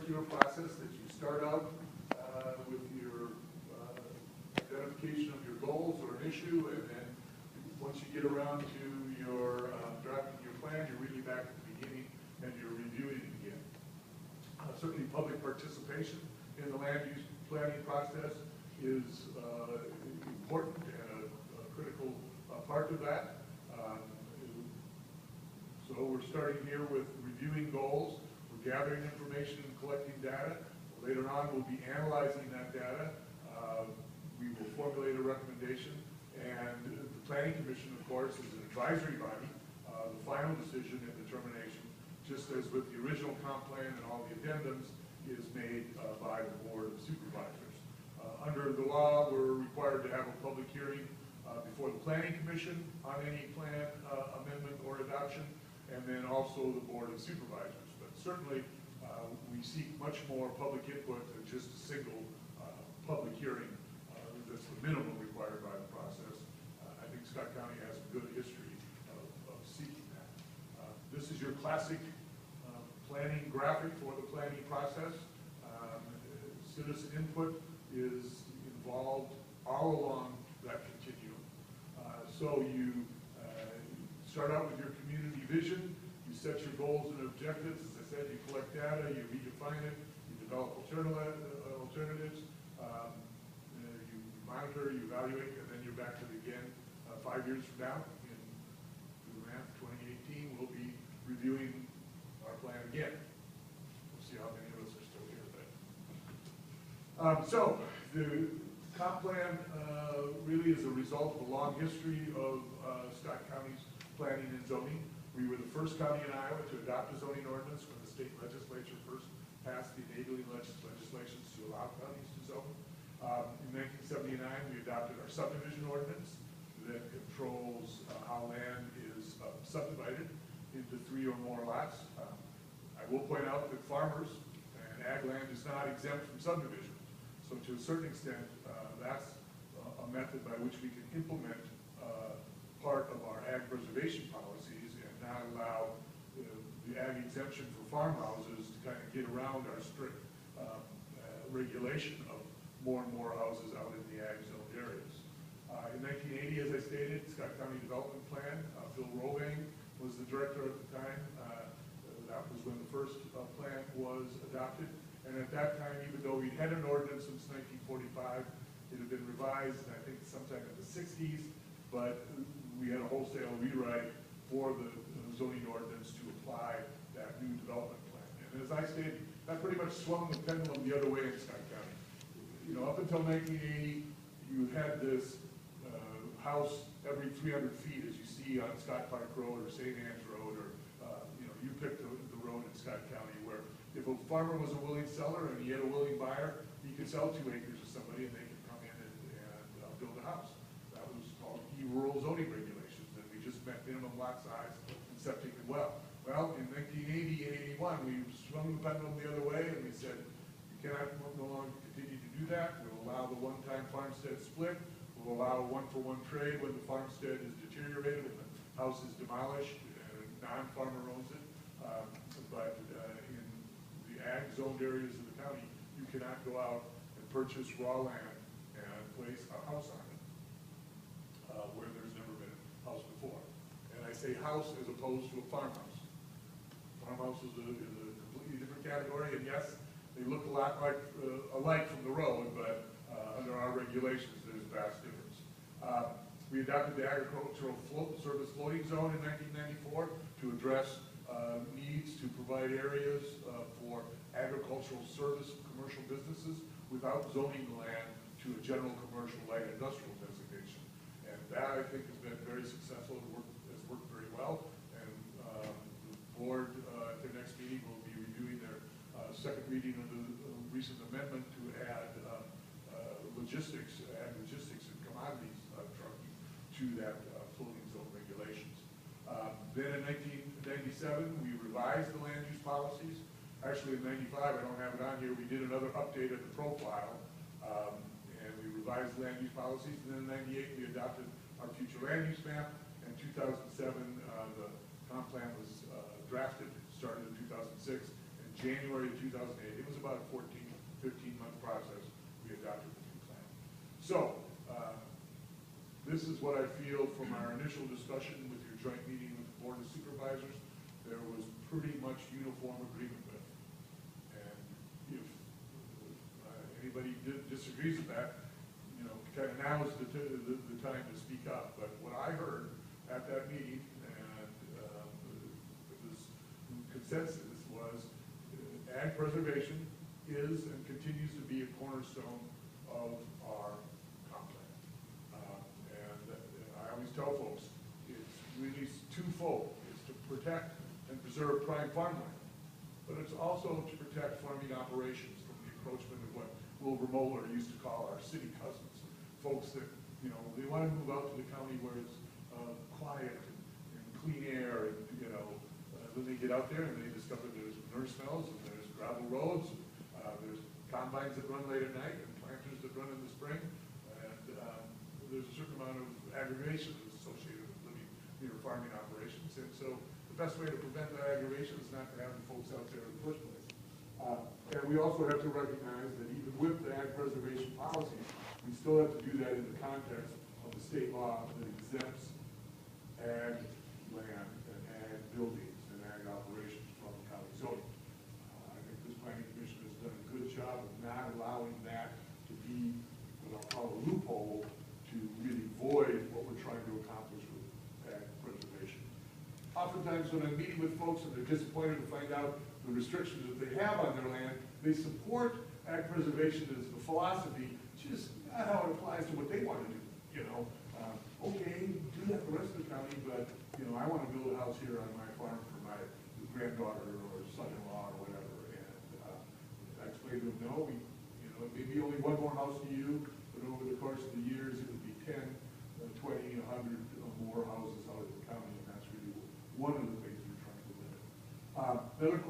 circular process that you start out with your identification of your goals or an issue, and then once you get around to your drafting your plan, you're really back at the beginning and you're reviewing it again. Certainly public participation in the land use planning process is important and a critical part of that. So we're starting here with reviewing goals. We're gathering information and collecting data. Later on, we'll be analyzing that data. We will formulate a recommendation, and the Planning Commission, of course, is an advisory body. The final decision and determination, just as with the original comp plan and all the addendums, is made by the Board of Supervisors. Under the law, we're required to have a public hearing before the Planning Commission on any plan amendment or adoption, and then also the Board of Supervisors. But certainly, we seek much more public input than just a single public hearing. That's the minimum required by the process. I think Scott County has a good history of seeking that. This is your classic planning graphic for the planning process. Citizen input is involved all along that continuum. So you start out with your community vision, you set your goals and objectives. As I said, you collect data, you redefine it, you develop alternatives, you monitor, you evaluate, and then you're back to it again 5 years from now. In 2018, we'll be reviewing our plan again. We'll see how many of us are still here. So the comp plan really is a result of a long history of Scott County's planning and zoning. We were the first county in Iowa to adopt a zoning ordinance when the state legislature first passed the enabling legislations to allow counties to zone. In 1979, we adopted our subdivision ordinance that controls how land is subdivided into 3 or more lots. I will point out that farmers and ag land is not exempt from subdivision. So to a certain extent, that's a method by which we can implement part of our ag preservation policies and not allow the ag exemption for farmhouses to kind of get around our strict regulation of more and more houses out in the ag zone areas. In 1980, as I stated, Scott County Development Plan, Phil Roving was the director at the time. That was when the first plan was adopted. And at that time, even though we had an ordinance since 1945, it had been revised, I think, sometime in the 60s, but we had a wholesale rewrite for the zoning ordinance to apply that new development plan. And as I stated, that pretty much swung the pendulum the other way in Scott County. You know, up until 1980, you had this house every 300 feet, as you see on Scott Park Road or St. Anne's Road, or you picked the road in Scott County, where if a farmer was a willing seller and he had a willing buyer, he could sell 2 acres to somebody and they could come in and build a house. That was called rural zoning regulations, and we just met minimum lot size and septic and well. Well, in 1980 and 81, we swung the pendulum the other way and we said, you cannot no longer continue to do that. We'll allow the one-time farmstead split. We'll allow a one-for-one trade when the farmstead is deteriorated and the house is demolished and a non-farmer owns it. But in the ag zoned areas of the county, you cannot go out and purchase raw land and place a house on it where there's never been a house before. And I say house as opposed to a farmhouse. Farmhouse is a completely different category, and yes, they look a lot like alike from the road, but under our regulations, there's a vast difference. We adopted the agricultural service floating zone in 1994 to address needs to provide areas for agricultural service commercial businesses without zoning the land to a general commercial light industrial designation. And that, I think, has been very successful. It has worked very well. And the board at their next meeting will be reviewing their second reading of the recent amendment to add logistics and commodities trucking to that floating zone regulations. Then in 1997, we revised the land use policies. Actually, in 95, I don't have it on here, we did another update of the profile, and we revised land use policies. And then in 98, we adopted our future land use map. In 2007, the comp plan was drafted, started in 2006, and January of 2008. It was about a 14, 15-month process. We adopted the new plan. So, this is what I feel from our initial discussion with your joint meeting with the Board of Supervisors. There was pretty much uniform agreement with. And if anybody disagrees with that, you know, kind of now is the time to speak up. But what I heard at that meeting, and this consensus was, ag preservation is and continues to be a cornerstone of our comp plan. I always tell folks, it's really twofold. It's to protect and preserve prime farmland, but it's also to protect farming operations from the encroachment of what Wilbur Moeller used to call our city cousins. Folks that, you know, they want to move out to the county where it's quiet and clean air, and, you know, then they get out there and they discover there's manure smells and there's gravel roads, there's combines that run late at night and planters that run in the spring, and there's a certain amount of aggravation that's associated with living near farming operations. And so the best way to prevent that aggravation is not to have the folks out there in the first place. And we also have to recognize that even with the ag preservation policy, we still have to do that in the context of the state law that exempts ag land and ag buildings and ag operations from county zoning. I think this planning commission has done a good job of not allowing that to be what I'll call a loophole to really void what we're trying to accomplish with ag preservation. Oftentimes when I'm meeting with folks and they're disappointed to find out the restrictions that they have on their land, they support ag preservation as the philosophy, just not how it applies to what they want to do. You know, okay, do that the rest of the county, but, you know, I want to build a house here on my farm for my granddaughter or son-in-law or whatever. And I explained to them, no, you know, maybe only one more house to you, but over the course of the years, it would be 10, 20, 100 or more houses out of the county, and that's really one of the things we're trying to limit. Another